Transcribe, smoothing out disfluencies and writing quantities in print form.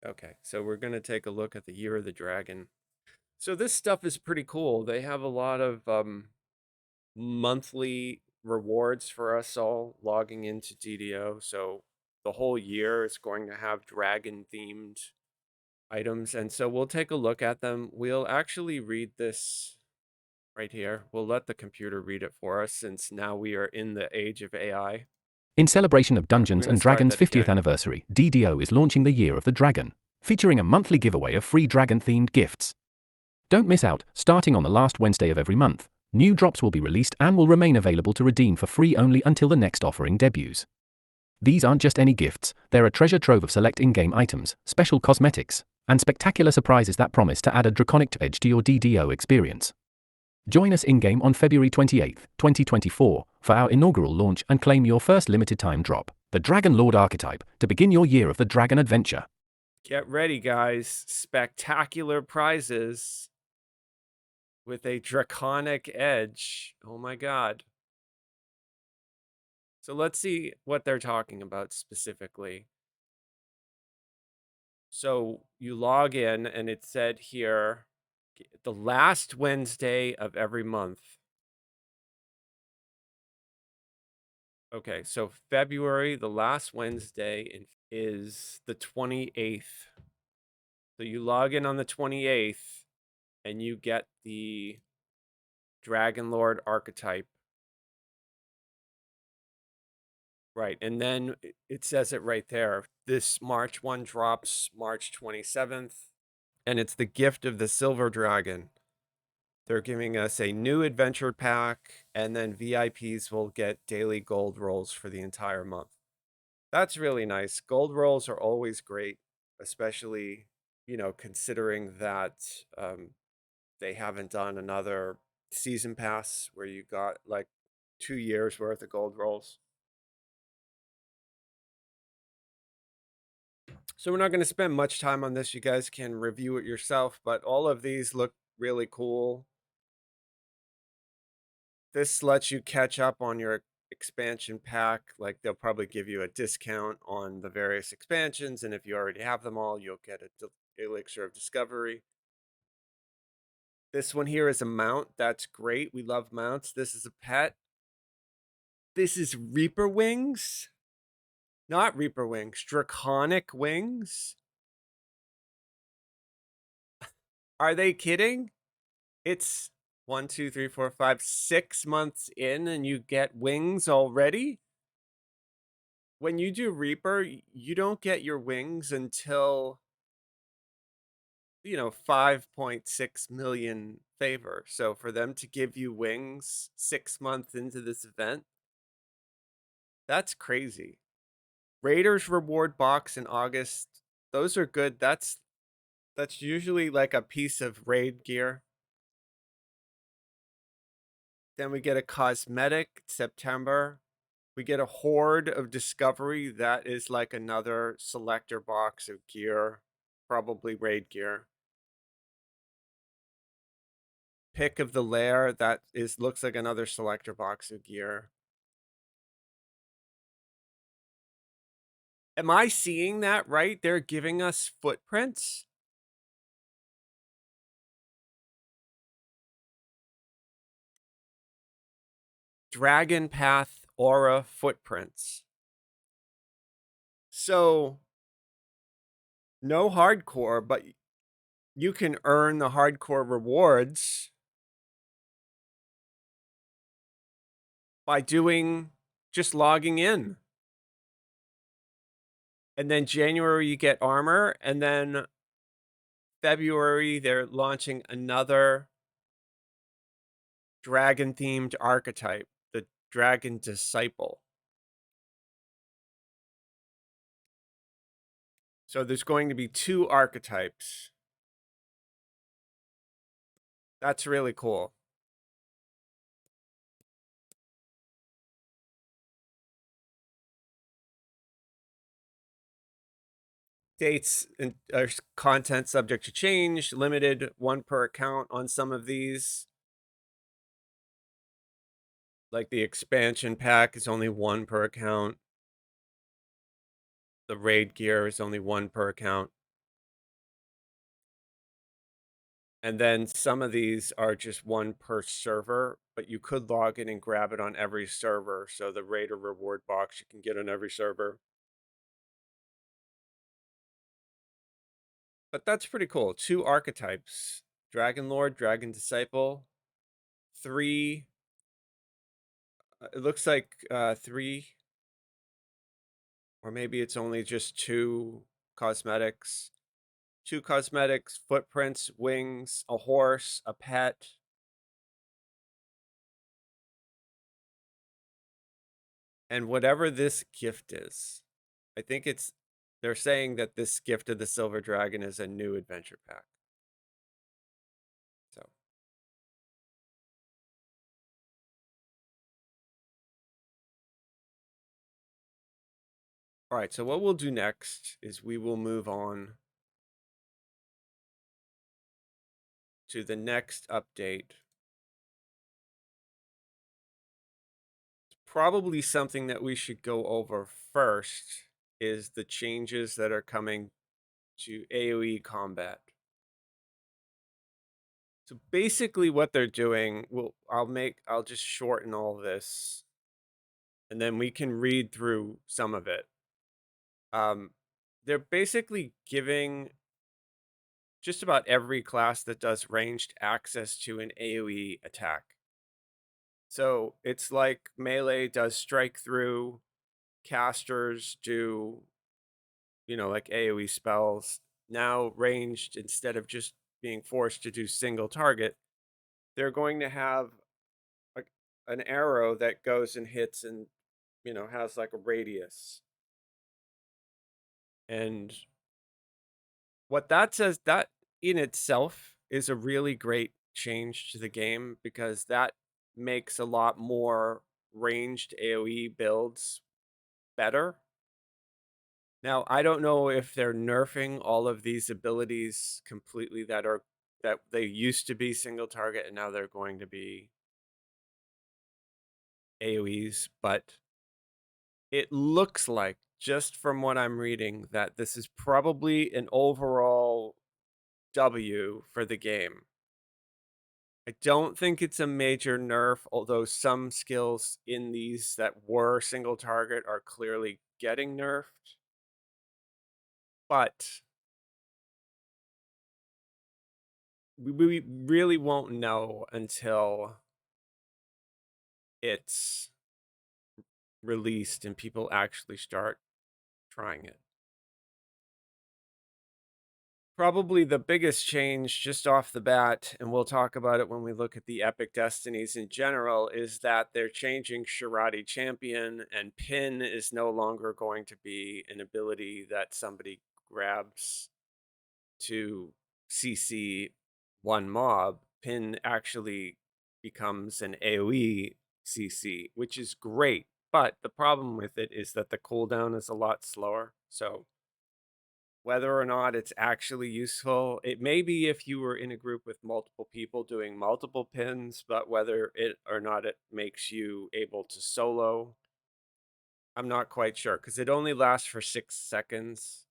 Okay, so we're going to take a look at the Year of the Dragon. So this stuff is pretty cool. They have a lot of monthly rewards for us all logging into DDO. So the whole year is going to have dragon themed items. And so we'll take a look at them. We'll actually read this right here. We'll let the computer read it for us since now we are in the age of AI. In celebration of We're Dungeons going to and start Dragons' that 50th again. anniversary, DDO is launching the Year of the Dragon, featuring a monthly giveaway of free dragon-themed gifts. Don't miss out, starting on the last Wednesday of every month. New drops will be released and will remain available to redeem for free only until the next offering debuts. These aren't just any gifts, they're a treasure trove of select in-game items, special cosmetics, and spectacular surprises that promise to add a draconic edge to your DDO experience. Join us in-game on February 28, 2024, for our inaugural launch and claim your first limited-time drop, the Dragon Lord archetype, to begin your Year of the Dragon adventure. Get ready, guys. Spectacular prizes with a draconic edge. Oh my god. So let's see what they're talking about specifically. So you log in and it said here the last Wednesday of every month. Okay, so February, the last Wednesday is the 28th. So you log in on the 28th and you get the Dragon Lord archetype. Right, and then it says it right there. This March 1 drops March 27th, and it's the gift of the Silver Dragon. They're giving us a new adventure pack, and then VIPs will get daily gold rolls for the entire month. That's really nice. Gold rolls are always great, especially, considering that they haven't done another season pass where you got like 2 years worth of gold rolls. So we're not going to spend much time on this. You guys can review it yourself, but all of these look really cool. This lets you catch up on your expansion pack. Like they'll probably give you a discount on the various expansions, and if you already have them all, you'll get a elixir of discovery. This one here is a mount. That's great. We love mounts. This is a pet. This is Reaper Wings. Not Reaper Wings, Draconic Wings. Are they kidding? It's 1, 2, 3, 4, 5, 6 months in and you get wings already? When you do Reaper, you don't get your wings until 5.6 million favor. So for them to give you wings 6 months into this event, that's crazy. Raiders reward box in August, those are good. That's usually like a piece of raid gear. Then we get a cosmetic September. We get a horde of discovery. That is like another selector box of gear, probably raid gear. Pick of the lair, looks like another selector box of gear. Am I seeing that right? They're giving us footprints? Dragon Path Aura footprints. So no hardcore, but you can earn the hardcore rewards by just logging in. And then January you get armor, and then February they're launching another dragon themed archetype, the Dragon Disciple. So there's going to be 2 archetypes. That's really cool. Dates and content subject to change, limited 1 per account on some of these. Like the expansion pack is only 1 per account. The raid gear is only 1 per account. And then some of these are just one per server, but you could log in and grab it on every server. So the Raider reward box you can get on every server. But that's pretty cool. 2 archetypes, Dragon Lord, Dragon Disciple, 3, it looks like 3, or maybe it's only just 2 cosmetics. 2 cosmetics, footprints, wings, a horse, a pet. And whatever this gift is, I think they're saying that this gift of the silver dragon is a new adventure pack. So, all right. So what we'll do next is we will move on to the next update. Probably something that we should go over first is the changes that are coming to AoE combat. So basically what they're doing, I'll just shorten all this and then we can read through some of it. Um, they're basically giving just about every class that does ranged access to an AoE attack. So it's like melee does strike through, casters do, like AoE spells. Now ranged, instead of just being forced to do single target, they're going to have like an arrow that goes and hits and, has like a radius. And what that says, that in itself is a really great change to the game because that makes a lot more ranged AoE builds better. Now, I don't know if they're nerfing all of these abilities completely that they used to be single target and now they're going to be AoEs, but it looks like, just from what I'm reading, that this is probably an overall W for the game. I don't think it's a major nerf, although some skills in these that were single target are clearly getting nerfed. But we really won't know until it's released and people actually start trying it. Probably the biggest change just off the bat, and we'll talk about it when we look at the Epic Destinies in general, is that they're changing Shirati Champion, and Pin is no longer going to be an ability that somebody grabs to CC one mob. Pin actually becomes an AoE CC, which is great. But the problem with it is that the cooldown is a lot slower. So whether or not it's actually useful, it may be if you were in a group with multiple people doing multiple pins, but whether it or not it makes you able to solo, I'm not quite sure because it only lasts for 6 seconds.